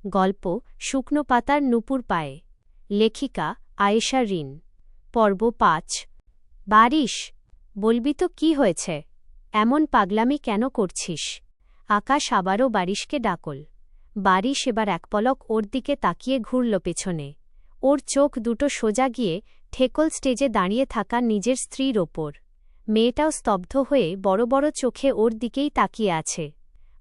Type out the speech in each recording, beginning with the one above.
গল্প শুকনো পাতার নূপুর পায়ে। লেখিকা আয়েশা রিন। পর্ব ৫। বারিশ, বলবি তো কি হয়েছে? এমন পাগলামি কেন করছিস? আকাশ আবারও বারিশকে ডাকল। বারিশ এবার এক পলক ওর দিকে তাকিয়ে ঘুরল পেছনে। ওর চোখ দুটো সোজা গিয়ে ঠেকল স্টেজে দাঁড়িয়ে থাকা নিজের স্ত্রীর ওপর। মেয়েটাও স্তব্ধ হয়ে বড় বড় চোখে ওর দিকেই তাকিয়ে আছে।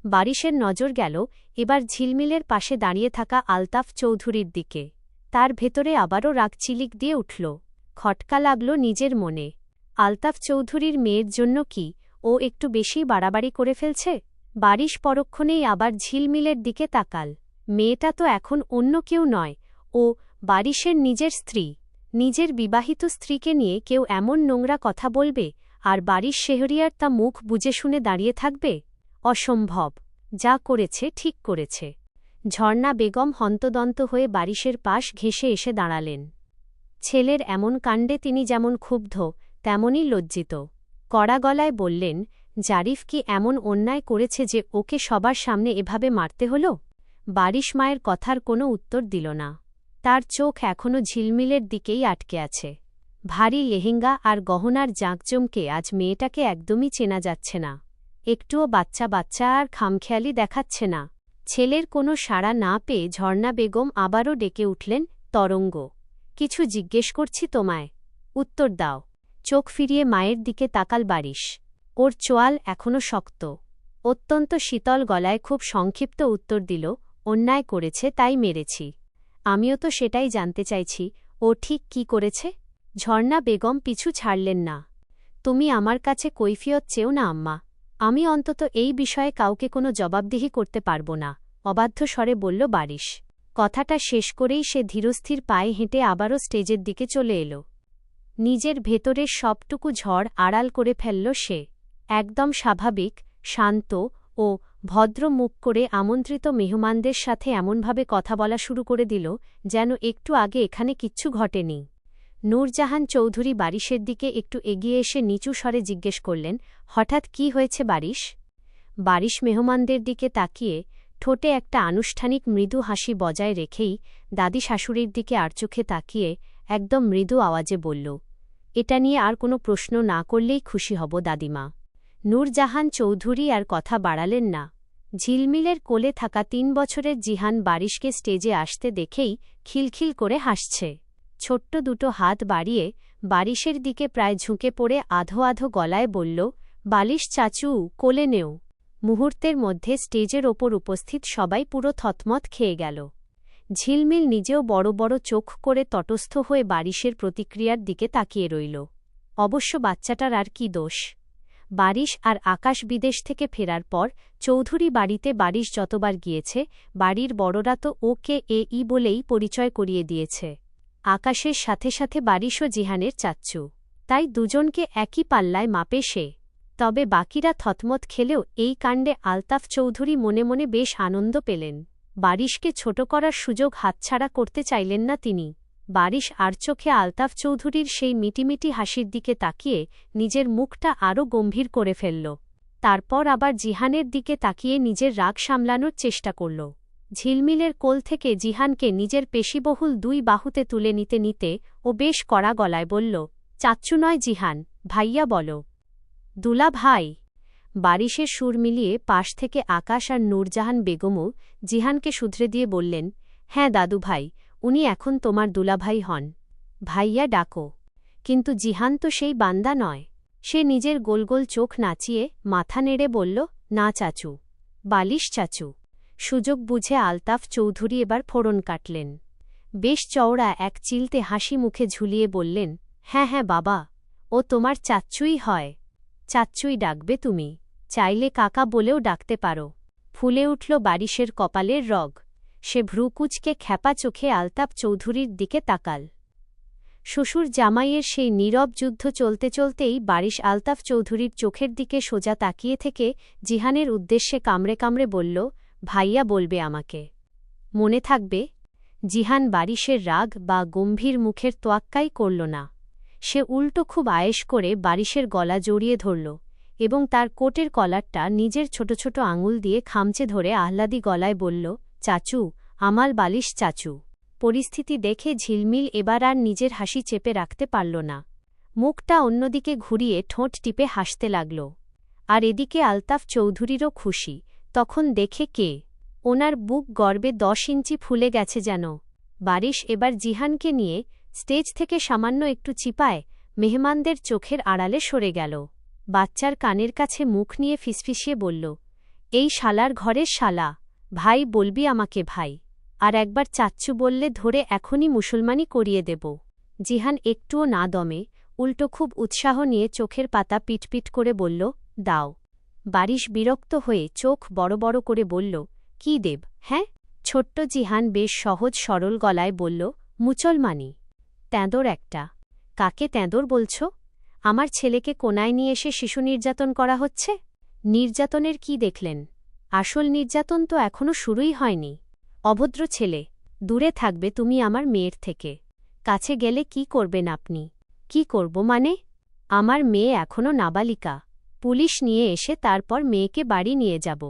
বারিশের নজর গেল এবার ঝিলমিলের পাশে দাঁড়িয়ে থাকা আলতাফ চৌধুরীর দিকে। তার ভেতরে আবারও রাগ চিলিক দিয়ে উঠল। খটকা লাগল নিজের মনে। আলতাফ চৌধুরীর মেয়ের জন্য কি ও একটু বেশি বাড়াবাড়ি করে ফেলছে? বারিশ পরক্ষণেই আবার ঝিলমিলের দিকে তাকাল। মেয়েটা তো এখন অন্য কেউ নয়, ও বারিশের নিজের স্ত্রী। নিজের বিবাহিত স্ত্রীকে নিয়ে কেউ এমন নোংরা কথা বলবে, আর বারিশ শেহরিয়ার তা মুখ বুজে শুনে দাঁড়িয়ে থাকবে? অসম্ভব। যা করেছে ঠিক করেছে। ঝর্ণা বেগম হন্তদন্ত হয়ে বারিশের পাশ ঘেঁষে এসে দাঁড়ালেন। ছেলের এমন কাণ্ডে তিনি যেমন ক্ষুব্ধ তেমনই লজ্জিত। কড়া গলায় বললেন, জারিফ কি এমন অন্যায় করেছে যে ওকে সবার সামনে এভাবে মারতে হল? বারিশ মায়ের কথার কোনো উত্তর দিল না। তার চোখ এখনও ঝিলমিলের দিকেই আটকে আছে। ভারী লেহেঙ্গা আর গহনার জাঁকজমকে আজ মেয়েটাকে একদমই চেনা যাচ্ছে না। একটুও বাচ্চা বাচ্চা আর খামখেয়ালি দেখাচ্ছে না। ছেলের কোনো সাড়া না পেয়ে ঝর্ণা বেগম আবারও ডেকে উঠলেন, তরঙ্গ, কিছু জিজ্ঞেস করছি তোমায়, উত্তর দাও। চোখ ফিরিয়ে মায়ের দিকে তাকাল বারিশ। ওর চোয়াল এখনও শক্ত। অত্যন্ত শীতল গলায় খুব সংক্ষিপ্ত উত্তর দিল, অন্যায় করেছে তাই মেরেছি। আমিও তো সেটাই জানতে চাইছি, ও ঠিক কি করেছে? ঝর্ণা বেগম পিছু ছাড়লেন না। তুমি আমার কাছে কৈফিয়ত চেও না আম্মা। আমি অন্তত এই বিষয়ে কাউকে কোনো জবাবদিহি করতে পারব না, অবাধ্য স্বরে বলল বারিশ। কথাটা শেষ করেই সে ধীরস্থির পায়ে হেঁটে আবারও স্টেজের দিকে চলে এল। নিজের ভেতরের সবটুকু ঝড় আড়াল করে ফেলল সে। একদম স্বাভাবিক, শান্ত ও ভদ্র মুখ করে আমন্ত্রিত মেহমানদের সাথে এমনভাবে কথা বলা শুরু করে দিল যেন একটু আগে এখানে কিচ্ছু ঘটেনি। নূরজাহান চৌধুরী বারিশের দিকে একটু এগিয়ে এসে নিচু স্বরে জিজ্ঞেস করলেন, হঠাৎ কি হয়েছে বারিশ? বারিশ মেহমানদের দিকে তাকিয়ে ঠোঁটে একটা আনুষ্ঠানিক মৃদু হাসি বজায় রেখেই দাদি শাশুড়ির দিকে আড়চোখে তাকিয়ে একদম মৃদু আওয়াজে বলল, এটা নিয়ে আর কোনো প্রশ্ন না করলেই খুশি হব দাদিমা। নূরজাহান চৌধুরী আর কথা বাড়ালেন না। ঝিলমিলের কোলে থাকা ৩ বছরের জিহান বারিশকে স্টেজে আসতে দেখেই খিলখিল করে হাসছে। ছোট্ট দুটো হাত বাড়িয়ে বারিশের দিকে প্রায় ঝুঁকে পড়ে আধো আধো গলায় বলল, বালিশ চাচু, কোলে নেও। মুহূর্তের মধ্যে স্টেজের ওপর উপস্থিত সবাই পুরো থতমত খেয়ে গেল। ঝিলমিল নিজেও বড় বড় চোখ করে তটস্থ হয়ে বারিশের প্রতিক্রিয়ার দিকে তাকিয়ে রইল। অবশ্য বাচ্চাটার আর কি দোষ? বারিশ আর আকাশ বিদেশ থেকে ফেরার পর চৌধুরী বাড়িতে বারিশ যতবার গিয়েছে, বাড়ির বড়রা তো ওকে এই বলেই পরিচয় করিয়ে দিয়েছে। আকাশের সাথে সাথে বারিশও জিহানের চাচ্চু, তাই দুজনকে একই পাল্লায় মাপে সে। তবে বাকিরা থতমত খেলেও এই কাণ্ডে আলতাফ চৌধুরী মনে মনে বেশ আনন্দ পেলেন। বারিশকে ছোট করার সুযোগ হাতছাড়া করতে চাইলেন না তিনি। বারিশ আর চোখে আলতাফ চৌধুরীর সেই মিটিমিটি হাসির দিকে তাকিয়ে নিজের মুখটা আরও গম্ভীর করে ফেলল। তারপর আবার জিহানের দিকে তাকিয়ে নিজের রাগ সামলানোর চেষ্টা করল। ঝিলমিলের কোল থেকে জিহানকে নিজের পেশিবহুল 2 বাহুতে তুলে নিতে নিতে ও বেশ কড়া গলায় বলল, চাচ্চু নয় জিহান, ভাইয়া বলো। দুলা ভাই। বারিশের সুর মিলিয়ে পাশ থেকে আকাশ আর নূরজাহান বেগমও জিহানকে শুধরে দিয়ে বললেন, হ্যাঁ দাদু ভাই, উনি এখন তোমার দুলাভাই হন। ভাইয়া ডাকো। কিন্তু জিহান তো সেই বান্দা নয়। সে নিজের গোল গোল চোখ নাচিয়ে মাথা নেড়ে বলল, না চাচু, বালিশ চাচু। সুযোগ বুঝে আলতাফ চৌধুরী এবার ফোড়ন কাটলেন। বেশ চওড়া এক চিলতে হাসি মুখে ঝুলিয়ে বললেন, হ্যাঁ হ্যাঁ বাবা, ও তোমার চাচ্চুই হয়। চাচ্চুই ডাকবে তুমি, চাইলে কাকা বলেও ডাকতে পারো। ফুলে উঠল বারিশের কপালের রগ। সে ভ্রুকুচকে খ্যাপা চোখে আলতাফ চৌধুরীর দিকে তাকাল। শ্বশুর জামাইয়ের সেই নীরব যুদ্ধ চলতে চলতেই বারিশ আলতাফ চৌধুরীর চোখের দিকে সোজা তাকিয়ে থেকে জিহানের উদ্দেশ্যে কামড়ে কামড়ে বলল, ভাইয়া বলবে আমাকে, মনে থাকবে? জিহান বারিশের রাগ বা গম্ভীর মুখের তোয়াক্কাই করল না। সে উল্টো খুব আয়েশ করে বারিশের গলা জড়িয়ে ধরল এবং তার কোটের কলারটা নিজের ছোট ছোট আঙুল দিয়ে খামচে ধরে আহ্লাদি গলায় বলল, চাচু, আমাল বালিশ চাচু। পরিস্থিতি দেখে ঝিলমিল এবার আর নিজের হাসি চেপে রাখতে পারল না। মুখটা অন্যদিকে ঘুরিয়ে ঠোঁট টিপে হাসতে লাগল। আর এদিকে আলতাফ চৌধুরীরও খুশি। তখন দেখে কে, ওনার বুক গর্বে 10 ইঞ্চি ফুলে গেছে যেন। বারিশ এবার জিহানকে নিয়ে স্টেজ থেকে সামান্য একটু চিপায় মেহমানদের চোখের আড়ালে সরে গেল। বাচ্চার কানের কাছে মুখ নিয়ে ফিসফিসিয়ে বলল, এই শালার ঘরের শালা, ভাই বলবি আমাকে ভাই, আর একবার চাচ্চু বললে ধরে এখনই মুসলমানি করিয়ে দেব। জিহান একটুও না দমে, উল্টো খুব উৎসাহ নিয়ে চোখের পাতা পিটপিট করে বলল, দাও। বারিশ বিরক্ত হয়ে চোখ বড় বড় করে বলল, কি দেব? হ্যাঁ? ছোট্ট জিহান বেশ সহজ সরল গলায় বলল, মুসলমানি। তেঁদর একটা। কাকে তেঁদর বলছ? আমার ছেলেকে কোনায় নিয়ে এসে শিশু নির্যাতন করা হচ্ছে। নির্যাতনের কি দেখলেন? আসল নির্যাতন তো এখনও শুরুই হয়নি। অভদ্র ছেলে, দূরে থাকবে তুমি আমার মেয়ের থেকে। কাছে গেলে কি করবেন আপনি? কি করব মানে? আমার মেয়ে এখনও নাবালিকা। পুলিশ নিয়ে এসে তারপর মেয়েকে বাড়ি নিয়ে যাব।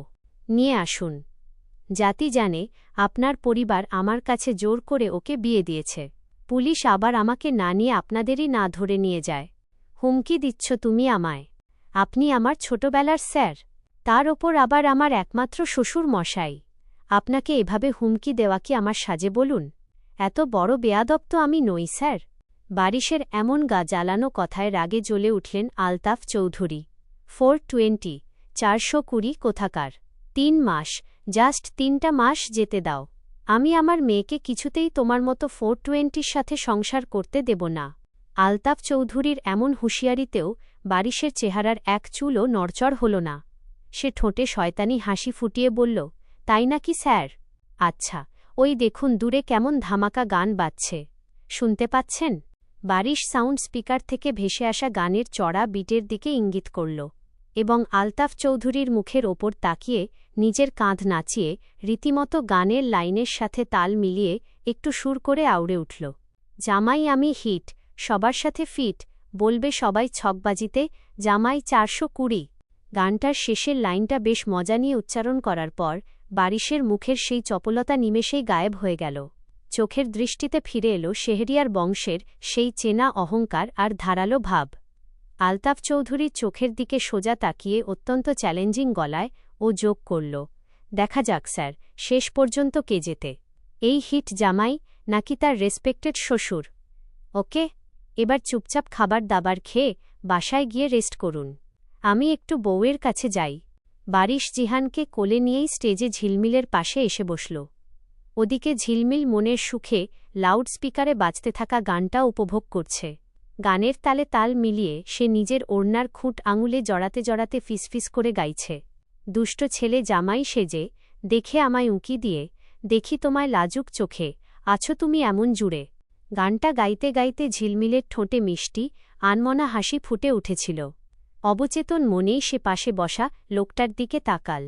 নিয়ে আসুন। জাতি জানে আপনার পরিবার আমার কাছে জোর করে ওকে বিয়ে দিয়েছে। পুলিশ আবার আমাকে না নিয়ে আপনাদেরই না ধরে নিয়ে যায়। হুমকি দিচ্ছ তুমি আমায়? আপনি আমার ছোটবেলার স্যার, তার ওপর আবার আমার একমাত্র শ্বশুর মশাই। আপনাকে এভাবে হুমকি দেওয়া কি আমার সাজে বলুন? এত বড় বেয়াদব তো আমি নই স্যার। বারিশের এমন গা জ্বালানো কথায় রাগে জ্বলে উঠলেন আলতাফ চৌধুরী। 420, 420 কোথাকার? 3 মাস, জাস্ট 3টা মাস যেতে দাও। আমি আমার মেয়েকে কিছুতেই তোমার মতো 420-র সাথে সংসার করতে দেব না। আলতাফ চৌধুরীর এমন হুঁশিয়ারিতেও বারিশের চেহারার এক চুলও নড়চড় হল না। সে ঠোঁটে শয়তানি হাসি ফুটিয়ে বলল, তাই নাকি স্যার? আচ্ছা, ওই দেখুন দূরে কেমন ধামাকা গান বাজছে। শুনতে পাচ্ছেন? বারিশ সাউন্ড স্পিকার থেকে ভেসে আসা গানের চড়া বিটের দিকে ইঙ্গিত করল এবং আলতাফ চৌধুরীর মুখের ওপর তাকিয়ে নিজের কাঁধ নাচিয়ে রীতিমতো গানের লাইনের সাথে তাল মিলিয়ে একটু সুর করে আউড়ে উঠল, জামাই আমি হিট, সবার সাথে ফিট, বলবে সবাই ছকবাজিতে, জামাই 420। গানটার শেষের লাইনটা বেশ মজা নিয়ে উচ্চারণ করার পর বারিশের মুখের সেই চপলতা নিমেষেই গায়েব হয়ে গেল। চোখের দৃষ্টিতে ফিরে এলো শেহরিয়ার বংশের সেই চেনা অহংকার আর ধারালো ভাব। আলতাফ চৌধুরীর চোখের দিকে সোজা তাকিয়ে অত্যন্ত চ্যালেঞ্জিং গলায় ও যোগ করল, দেখা যাক স্যার, শেষ পর্যন্ত কে যেতে, এই হিট জামাই নাকি তার রেসপেক্টেড শ্বশুর? ওকে, এবার চুপচাপ খাবার দাবার খেয়ে বাসায় গিয়ে রেস্ট করুন। আমি একটু বউয়ের কাছে যাই। বারিশ জিহানকে কোলে নিয়েই স্টেজে ঝিলমিলের পাশে এসে বসল। ওদিকে ঝিলমিল মনের সুখে লাউড স্পিকারে বাজতে থাকা গানটা উপভোগ করছে। গানের তালে তাল মিলিয়ে সে নিজের ওড়নার খুঁট আঙুলে জড়াতে জড়াতে ফিসফিস করে গাইছে, দুষ্ট ছেলে জামাই সেজে, দেখে আমায় উঁকি দিয়ে, দেখি তোমায় লাজুক চোখে, আছো তুমি এমন জুড়ে। গানটা গাইতে গাইতে ঝিলমিলের ঠোঁটে মিষ্টি আনমনা হাসি ফুটে উঠেছিল। অবচেতন মনেই সে পাশে বসা লোকটার দিকে তাকাল,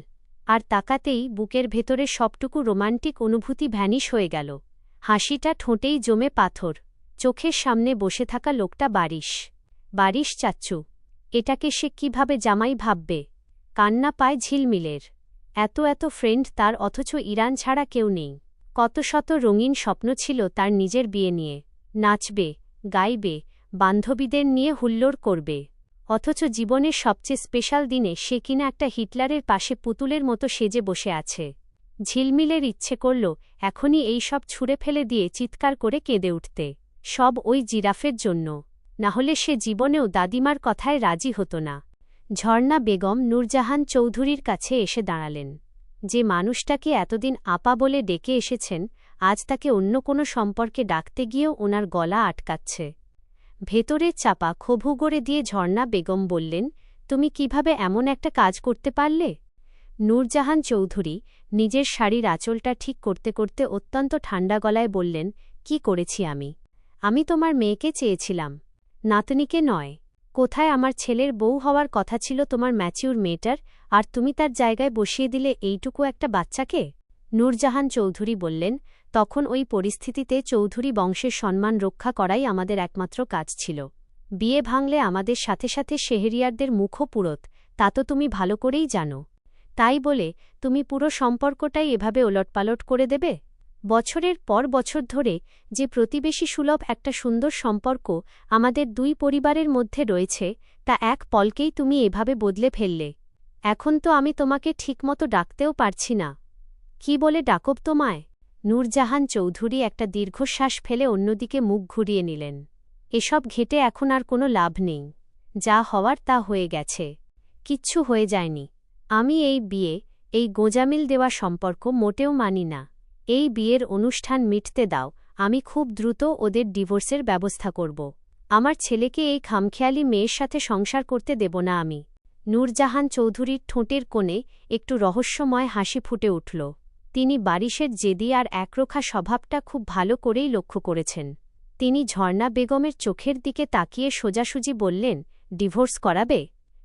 আর তাকাতেই বুকের ভেতরে সবটুকু রোমান্টিক অনুভূতি ভ্যানিশ হয়ে গেল। হাসিটা ঠোঁটেই জমে পাথর। চোখের সামনে বসে থাকা লোকটা বারিশ। বারিশ চাচ্চু, এটাকে সে কিভাবে জামাই ভাববে? কান্না পায় ঝিলমিলের। এত এত ফ্রেন্ড তার, অথচ ইরান ছাড়া কেউ নেই। কত শত রঙিন স্বপ্ন ছিল তার নিজের বিয়ে নিয়ে, নাচবে, গাইবে, বান্ধবীদের নিয়ে হুল্লোড় করবে, অথচ জীবনের সবচেয়ে স্পেশাল দিনে সে কিনা একটা হিটলারের পাশে পুতুলের মতো সেজে বসে আছে। ঝিলমিলের ইচ্ছে করল এখনই এই সব ছুঁড়ে ফেলে দিয়ে চিৎকার করে কেঁদে উঠতে, সব ওই জিরাফের জন্য, নাহলে সে জীবনেও দাদিমার কথায় রাজি হতো না। ঝর্ণা বেগম নূরজাহান চৌধুরীর কাছে এসে দাঁড়ালেন। যে মানুষটাকে এতদিন আপা বলে ডেকে এসেছেন, আজ তাকে অন্য কোনো সম্পর্কে ডাকতে গিয়েও ওনার গলা আটকাচ্ছে। ভেতরের চাপা ক্ষোভ গড়ে দিয়ে ঝর্ণা বেগম বললেন, তুমি কিভাবে এমন একটা কাজ করতে পারলে? নূরজাহান চৌধুরী নিজের শাড়ির আঁচলটা ঠিক করতে করতে অত্যন্ত ঠান্ডা গলায় বললেন, কি করেছি আমি? আমি তোমার মেয়েকে চেয়েছিলাম, নাতনিকে নয়। কোথায় আমার ছেলের বউ হওয়ার কথা ছিল তোমার ম্যাচিউর মেয়েটার, আর তুমি তার জায়গায় বসিয়ে দিলে এইটুকু একটা বাচ্চাকে? নূরজাহান চৌধুরী বললেন, তখন ওই পরিস্থিতিতে চৌধুরী বংশের সম্মান রক্ষা করাই আমাদের একমাত্র কাজ ছিল। বিয়ে ভাঙলে আমাদের সাথে সাথে শেহরিয়ারদের মুখও পুরোত, তা তো তুমি ভালো করেই জানো। তাই বলে তুমি পুরো সম্পর্কটাই এভাবে ওলটপালট করে দেবে? বছরের পর বছর ধরে যে প্রতিবেশী সুলভ একটা সুন্দর সম্পর্ক আমাদের দুই পরিবারের মধ্যে রয়েছে তা এক পলকেই তুমি এভাবে বদলে ফেললে। এখন তো আমি তোমাকে ঠিকমতো ডাকতেও পারছি না। কি বলে ডাকব তোমায়? নূরজাহান চৌধুরী একটা দীর্ঘশ্বাস ফেলে অন্যদিকে মুখ ঘুরিয়ে নিলেন। এসব ঘেঁটে এখন আর কোনো লাভ নেই। যা হওয়ার তা হয়ে গেছে। কিচ্ছু হয়ে যায়নি। আমি এই গোঁজামিল দেওয়া সম্পর্ক মোটেও মানি না। এই বিয়ের অনুষ্ঠান মিটতে দাও, আমি খুব দ্রুত ওদের ডিভোর্সের ব্যবস্থা করব। আমার ছেলেকে এই খামখেয়ালি মেয়ের সাথে সংসার করতে দেব না আমি। নূরজাহান চৌধুরীর ঠোঁটের কোণে একটু রহস্যময় হাসি ফুটে উঠল। তিনি বারিশের জেদি আর একরোখা স্বভাবটা খুব ভালো করেই লক্ষ্য করেছেন। তিনি ঝর্ণা বেগমের চোখের দিকে তাকিয়ে সোজাসুজি বললেন, ডিভোর্স করাবে?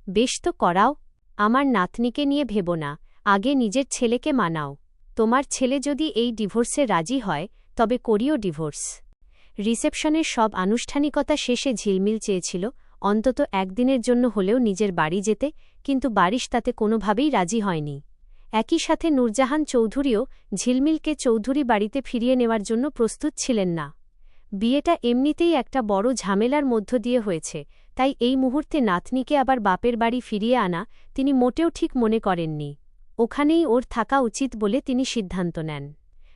বেশ তো করাও। আমার নাতনিকে নিয়ে ভেব না, আগে নিজের ছেলেকে মানাও। তোমার ছেলে যদি এই ডিভোর্সে রাজি হয় তবে করিও ডিভোর্স। রিসেপশনের সব আনুষ্ঠানিকতা শেষে ঝিলমিল চেয়েছিল অন্তত একদিনের জন্য হলেও নিজের বাড়ি যেতে, কিন্তু বারিশ তাতে কোনোভাবেই রাজি হয়নি। একই সাথে নূরজাহান চৌধুরীও ঝিলমিলকে চৌধুরী বাড়িতে ফিরিয়ে নেওয়ার জন্য প্রস্তুত ছিলেন না। বিয়েটা এমনিতেই একটা বড় ঝামেলার মধ্য দিয়ে হয়েছে, তাই এই মুহূর্তে নাতনিকে আবার বাপের বাড়ি ফিরিয়ে আনা তিনি মোটেও ঠিক মনে করেননি। ওখানেই ওর থাকা উচিত বলে তিনি সিদ্ধান্ত নেন।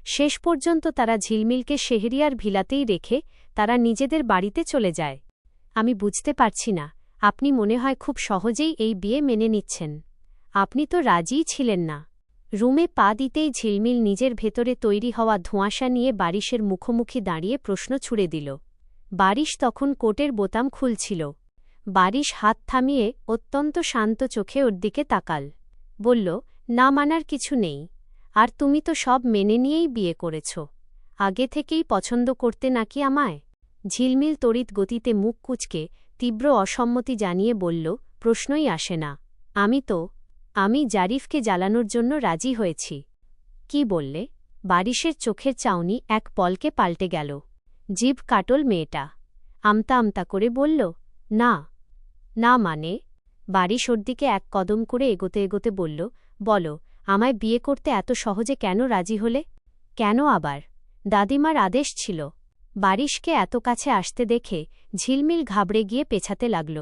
শেষ পর্যন্ত তারা ঝিলমিলকে শেহরিয়ার ভিলাতেই রেখে তারা নিজেদের বাড়িতে চলে যায়। আমি বুঝতে পারছি না, আপনি মনে হয় খুব সহজেই এই বিয়ে মেনে নিচ্ছেন। আপনি তো রাজিই ছিলেন না। রুমে পা দিতেই ঝিলমিল নিজের ভেতরে তৈরি হওয়া ধোঁয়াশা নিয়ে বারিশের মুখোমুখি দাঁড়িয়ে প্রশ্ন ছুড়ে দিল। বারিশ তখন কোটের বোতাম খুলছিল। বারিশ হাত থামিয়ে অত্যন্ত শান্ত চোখে ওর দিকে তাকাল। বলল, না মানার কিছু নেই। আর তুমি তো সব মেনে নিয়েই বিয়ে করেছ। আগে থেকেই পছন্দ করতে নাকি আমায়? ঝিলমিল তড়িৎ গতিতে মুখ কুঁচকে তীব্র অসম্মতি জানিয়ে বলল, প্রশ্নই আসে না। আমি জারিফকে জ্বালানোর জন্য রাজি হয়েছি। কি বললে? বারিশের চোখের চাউনি এক পলকে পাল্টে গেল। জিভ কাটল মেয়েটা। আমতা আমতা করে বলল, না। না মানে? বারিশ ওর দিকে এক কদম করে এগোতে এগোতে বলল, বলো, আমায় বিয়ে করতে এত সহজে কেন রাজি হলে? কেন আবার? দাদিমার আদেশ ছিল। বারিশকে এত কাছে আসতে দেখে ঝিলমিল ঘাবড়ে গিয়ে পেছাতে লাগল।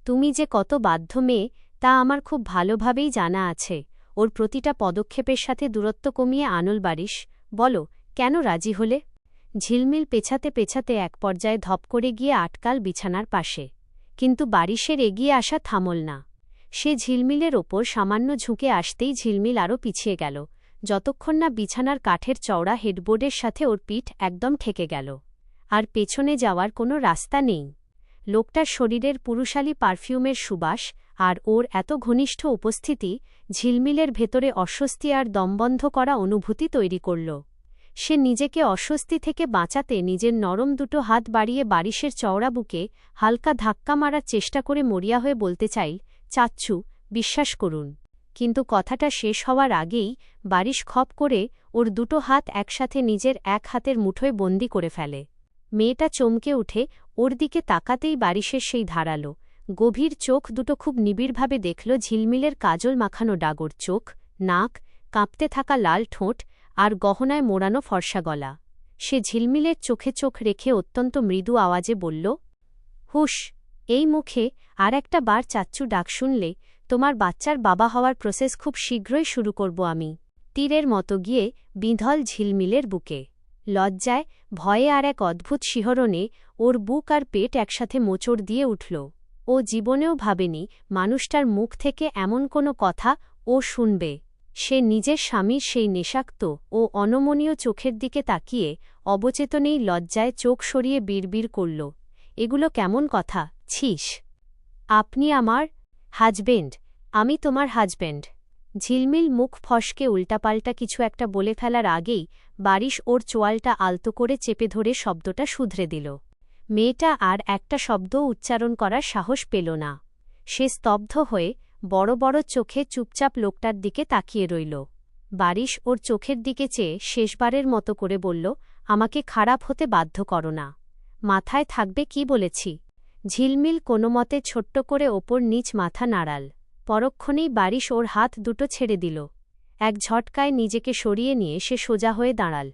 তুমি যে কত বাধ্য মেয়ে তা আমার খুব ভালোভাবেই জানা আছে। ওর প্রতিটা পদক্ষেপের সাথে দূরত্ব কমিয়ে আনল বারিশ। বলো, কেন রাজি হলে? ঝিলমিল পেছাতে পেছাতে এক পর্যায়ে ধপ করে গিয়ে আটকাল বিছানার পাশে। কিন্তু বারিশের এগিয়ে আসা থামল না। সে ঝিলমিলের ওপর সামান্য ঝুঁকে আসতেই ঝিলমিল আরও পিছিয়ে গেল, যতক্ষণ না বিছানার কাঠের চওড়া হেডবোর্ডের সাথে ওর পিঠ একদম ঠেকে গেল। আর পেছনে যাওয়ার কোনো রাস্তা নেই। লোকটার শরীরের পুরুষালী পারফিউমের সুবাস আর ওর এত ঘনিষ্ঠ উপস্থিতি ঝিলমিলের ভেতরে অস্বস্তি আর দমবন্ধ করা অনুভূতি তৈরি করল। সে নিজেকে অস্বস্তি থেকে বাঁচাতে নিজের নরম দুটো হাত বাড়িয়ে বারিশের চওড়া বুকে হালকা ধাক্কা মারার চেষ্টা করে মরিয়া হয়ে বলতে চাইল, চাচ্চু, বিশ্বাস করুন। কিন্তু কথাটা শেষ হওয়ার আগেই বারিশ খপ করে ওর দুটো হাত একসাথে নিজের এক হাতের মুঠোয় বন্দি করে ফেলে। মেয়েটা চমকে উঠে ওর দিকে তাকাতেই বারিশের সেই ধারালো গভীর চোখ দুটো খুব নিবিড়ভাবে দেখল ঝিলমিলের কাজল মাখানো ডাগর চোখ, নাক, কাঁপতে থাকা লাল ঠোঁট আর গহনায় মোড়ানো ফর্সা গলা। সে ঝিলমিলের চোখে চোখ রেখে অত্যন্ত মৃদু আওয়াজে বলল, হুশ, এই মুখে আর একটা বার চাচ্চু ডাক শুনলে তোমার বাচ্চার বাবা হওয়ার প্রসেস খুব শীঘ্রই শুরু করব আমি। তীরের মতো গিয়ে বিঁধল ঝিলমিলের বুকে। লজ্জায়, ভয়ে আর এক অদ্ভুত শিহরণে ওর বুক আর পেট একসাথে মোচড় দিয়ে উঠল। ও জীবনেও ভাবেনি মানুষটার মুখ থেকে এমন কোনো কথা ও শুনবে। সে নিজের স্বামীর সেই নেশাক্ত ও অনমনীয় চোখের দিকে তাকিয়ে অবচেতনেই লজ্জায় চোখ সরিয়ে বিড়বিড় করল, এগুলো কেমন কথা, ছিস! আপনি আমার হাজবেন্ড, আমি তোমার হাজবেন্ড। ঝিলমিল মুখ ফসকে উল্টাপাল্টা কিছু একটা বলে ফেলার আগেই বারিশ ওর চোয়ালটা আলতো করে চেপে ধরে শব্দটা শুধরে দিল। মেয়েটা আর একটা শব্দও উচ্চারণ করার সাহস পেল না। সে স্তব্ধ হয়ে বড় বড় চোখে চুপচাপ লোকটার দিকে তাকিয়ে রইল। বারিশ ওর চোখের দিকে চেয়ে শেষবারের মতো করে বলল, আমাকে খারাপ হতে বাধ্য করো না। মাথায় থাকবে কি বলেছি। ঝিলমিল কোনোমতে ছোট্ট করে ওপর নিচ মাথা নাড়াল। পরক্ষণেই বারিশ ওর হাত দুটো ছেড়ে দিল। এক ঝটকায় নিজেকে সরিয়ে নিয়ে সে সোজা হয়ে দাঁড়াল।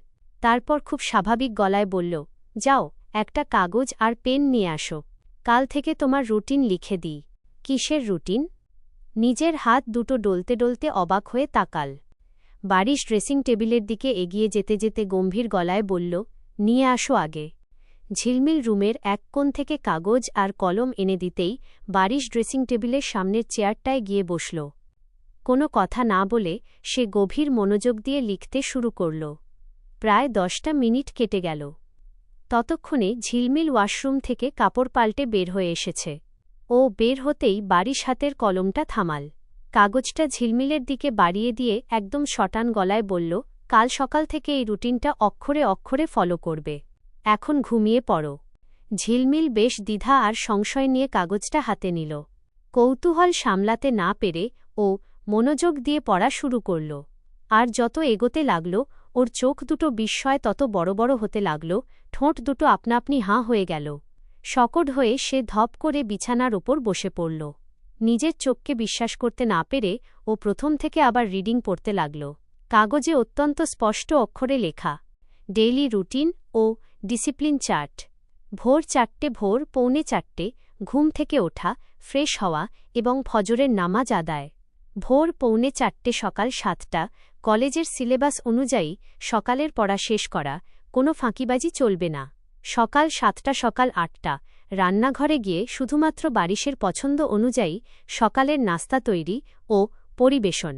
তারপর খুব স্বাভাবিক গলায় বলল, যাও, একটা কাগজ আর পেন নিয়ে আসো। কাল থেকে তোমার রুটিন লিখে দিই। কিসের রুটিন? নিজের হাত দুটো ডলতে ডলতে অবাক হয়ে তাকাল। বারিশ ড্রেসিং টেবিলের দিকে এগিয়ে যেতে যেতে গম্ভীর গলায় বলল, নিয়ে আসো আগে। ঝিলমিল রুমের এক কোণ থেকে কাগজ আর কলম এনে দিতেই বারিশ ড্রেসিং টেবিলের সামনের চেয়ারটায় গিয়ে বসল। কোনো কথা না বলে সে গভীর মনোযোগ দিয়ে লিখতে শুরু করল। প্রায় 10টা মিনিট কেটে গেল। ততক্ষণে ঝিলমিল ওয়াশরুম থেকে কাপড় পাল্টে বের হয়ে এসেছে। ও বের হতেই বারিশ হাতের কলমটা থামাল। কাগজটা ঝিলমিলের দিকে বাড়িয়ে দিয়ে একদম শটান গলায় বলল, কাল সকাল থেকে এই রুটিনটা অক্ষরে অক্ষরে ফলো করবে। এখন ঘুমিয়ে পড়ো। ঝিলমিল বেশ দ্বিধা আর সংশয় নিয়ে কাগজটা হাতে নিল। কৌতূহল সামলাতে না পেরে ও মনোযোগ দিয়ে পড়া শুরু করল। আর যত এগোতে লাগল, ওর চোখ দুটো বিস্ময় তত বড় বড় হতে লাগল, ঠোঁট দুটো আপনা আপনি হাঁ হয়ে গেল। শকট হয়ে সে ধপ করে বিছানার ওপর বসে পড়ল। নিজের চোখকে বিশ্বাস করতে না পেরে ও প্রথম থেকে আবার রিডিং পড়তে লাগল। কাগজে অত্যন্ত স্পষ্ট অক্ষরে লেখা, ডেইলি রুটিন ও ডিসিপ্লিন চার্ট। ভোর 4টে, ভোর 3:45 ঘুম থেকে ওঠা, ফ্রেশ হওয়া এবং ফজরের নামাজ আদায়। ভোর 3:45 সকাল 7টা, কলেজের সিলেবাস অনুযায়ী সকালের পড়া শেষ করা, কোনো ফাঁকিবাজি চলবে না। সকাল 7টা, সকাল 8টা রান্নাঘরে গিয়ে শুধুমাত্র বারিশের পছন্দ অনুযায়ী সকালের নাস্তা তৈরি ও পরিবেশন।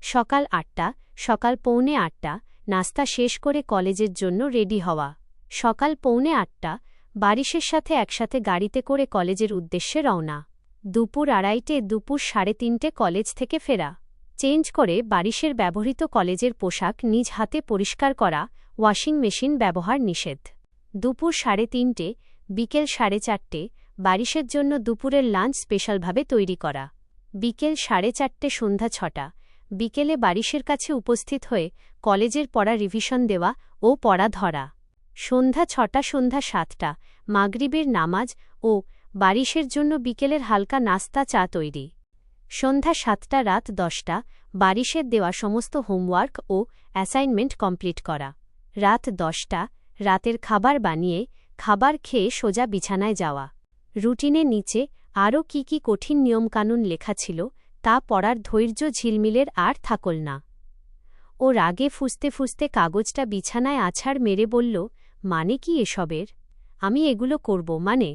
সকাল 8টা, সকাল 7:45 নাস্তা শেষ করে কলেজের জন্য রেডি হওয়া। সকাল 7:45 বারিশের সাথে একসাথে গাড়িতে করে কলেজের উদ্দেশ্যে রওনা। দুপুর 2:30, দুপুর 3:30 কলেজ থেকে ফেরা। চেঞ্জ করে বারিশের ব্যবহৃত কলেজের পোশাক নিজ হাতে পরিষ্কার করা, ওয়াশিং মেশিন ব্যবহার নিষেধ। দুপুর 3:30, বিকেল 4:30 বারিশের জন্য দুপুরের লাঞ্চ স্পেশালভাবে তৈরি করা। বিকেল 4:30, সন্ধ্যা 6টা বিকেলে বারিশের কাছে উপস্থিত হয়ে কলেজের পড়া রিভিশন দেওয়া ও পড়া ধরা। সন্ধ্যা 6টা, সন্ধ্যা 7টা মাগরিবের নামাজ ও বারিশের জন্য বিকেলের হালকা নাস্তা, চা তৈরি। সন্ধ্যা 7টা, রাত 10টা বারিশের দেওয়া সমস্ত হোমওয়ার্ক ও অ্যাসাইনমেন্ট কমপ্লিট করা। রাত 10টা রাতের খাবার বানিয়ে খাবার খেয়ে সোজা বিছানায় যাওয়া। রুটিনের নিচে আরও কি কি কঠিন নিয়মকানুন লেখা ছিল তা পড়ার ধৈর্য ঝিলমিলের আর থাকল না। ও রাগে ফুঁসতে ফুঁসতে কাগজটা বিছানায় আছাড় মেরে বলল, মানে কি এসবের? আমি এগুলো করব মানে?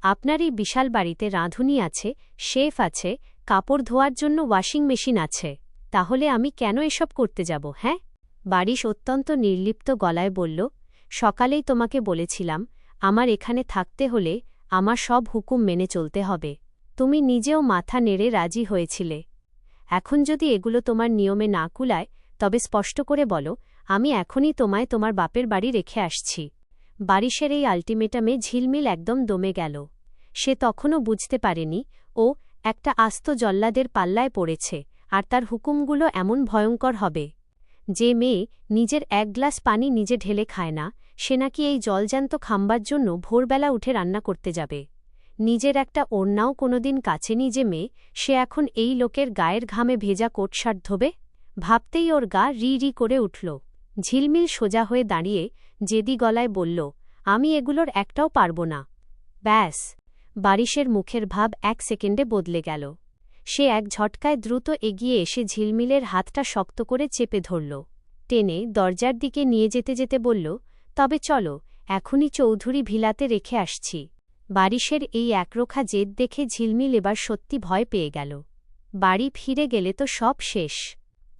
আপনার এই বিশাল বাড়িতে রাঁধুনি আছে, শেফ আছে, কাপড় ধোয়ার জন্য ওয়াশিং মেশিন আছে, তাহলে আমি কেন এসব করতে যাব? হ্যাঁ? বারিশ অত্যন্ত নির্লিপ্ত গলায় বলল, সকালেই তোমাকে বলেছিলাম আমার এখানে থাকতে হলে আমার সব হুকুম মেনে চলতে হবে। তুমি নিজেও মাথা নেড়ে রাজি হয়েছিলে। এখন যদি এগুলো তোমার নিয়মে না কুলায় তবে স্পষ্ট করে বলো, আমি এখনই তোমায় তোমার বাপের বাড়ি রেখে আসছি। বারিশের এই আল্টিমেটামে ঝিলমিল একদম দমে গেল। সে তখনও বুঝতে পারেনি ও একটা আস্ত জল্লাদের পাল্লায় পড়েছে আর তার হুকুমগুলো এমন ভয়ঙ্কর হবে। যে মেয়ে নিজের 1 গ্লাস পানি নিজে ঢেলে খায় না, সে নাকি এই জলজ্যান্ত খাম্বার জন্য ভোরবেলা উঠে রান্না করতে যাবে। নিজের একটা ওড়নাও কোনোদিন কাছেনি যে মেয়ে, সে এখন এই লোকের গায়ের ঘামে ভেজা কোটশার্ট ধোবে। ভাবতেই ওর গা রি রি করে উঠল। ঝিলমিল সোজা হয়ে দাঁড়িয়ে জেদি গলায় বলল, আমি এগুলোর একটাও পারব না। ব্যাস! বারিশের মুখের ভাব 1 সেকেন্ডে বদলে গেল। সে এক ঝটকায় দ্রুত এগিয়ে এসে ঝিলমিলের হাতটা শক্ত করে চেপে ধরল। টেনে দরজার দিকে নিয়ে যেতে যেতে বলল, তবে চলো, এখনই চৌধুরী ভিলাতে রেখে আসছি। বারিশের এই একরোখা জেদ দেখে ঝিলমিল এবার সত্যি ভয় পেয়ে গেল। বাড়ি ফিরে গেলে তো সব শেষ।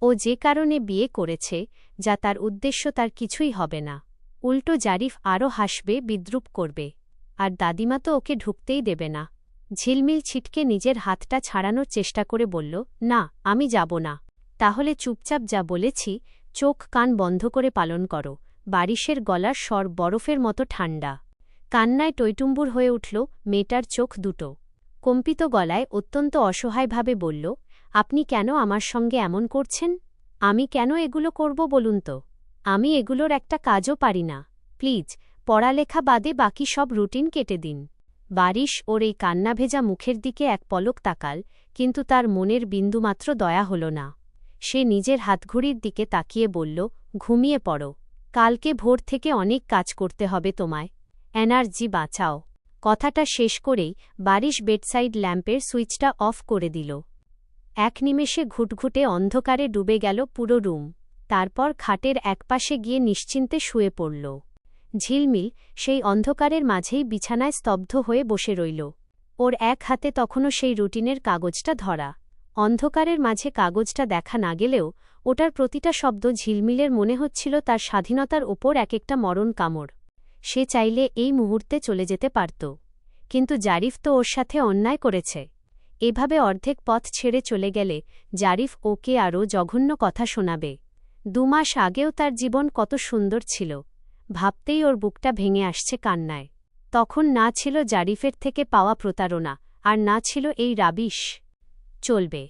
ও যে কারণে বিয়ে করেছে, যা তার উদ্দেশ্য, তার কিছুই হবে না। উল্টো জারিফ আরও হাসবে, বিদ্রূপ করবে। আর দাদিমা তো ওকে ঢুকতেই দেবে না। ঝিলমিল ছিটকে নিজের হাতটা ছাড়ানোর চেষ্টা করে বলল, না, আমি যাব না। তাহলে চুপচাপ যা বলেছি চোখ কান বন্ধ করে পালন করো। বারিশের গলার স্বর বরফের মতো ঠান্ডা। কান্নায় টইটুম্বুর হয়ে উঠল মেয়েটার চোখ দুটো। কম্পিত গলায় অত্যন্ত অসহায়ভাবে বলল, আপনি কেন আমার সঙ্গে এমন করছেন? আমি কেন এগুলো করব বলুন তো? আমি এগুলোর একটা কাজও পারি না। প্লিজ, পড়ালেখা বাদে বাকি সব রুটিন কেটে দিন। বারিশ ওর এই কান্না ভেজা মুখের দিকে এক পলক তাকাল, কিন্তু তার মনের বিন্দুমাত্র দয়া হল না। সে নিজের হাতঘড়ির দিকে তাকিয়ে বলল, ঘুমিয়ে পড়ো। কালকে ভোর থেকে অনেক কাজ করতে হবে তোমায়। এনার্জি বাঁচাও। কথাটা শেষ করেই বারিশ বেডসাইড ল্যাম্পের সুইচটা অফ করে দিল। এক নিমেষে ঘুটঘুটে অন্ধকারে ডুবে গেল পুরো রুম। তারপর খাটের একপাশে গিয়ে নিশ্চিন্তে শুয়ে পড়ল। ঝিলমিল সেই অন্ধকারের মাঝেই বিছানায় স্তব্ধ হয়ে বসে রইল। ওর এক হাতে তখনও সেই রুটিনের কাগজটা ধরা। অন্ধকারের মাঝে কাগজটা দেখা না গেলেও ওটার প্রতিটা শব্দ ঝিলমিলের মনে হচ্ছিল তার স্বাধীনতার ওপর এক একটা মরণ কামড়। সে চাইলে এই মুহূর্তে চলে যেতে পারত, কিন্তু জারিফ তো ওর সাথে অন্যায় করেছে। এভাবে অর্ধেক পথ ছেড়ে চলে গেলে জারিফ ওকে আরও জঘন্য কথা শোনাবে। 2 মাস আগেও তার জীবন কত সুন্দর ছিল, ভাবতেই ওর বুকটা ভেঙে আসছে কান্নায়। তখন না ছিল জারিফের থেকে পাওয়া প্রতারণা, আর না ছিল এই রাবিশ। চলবে।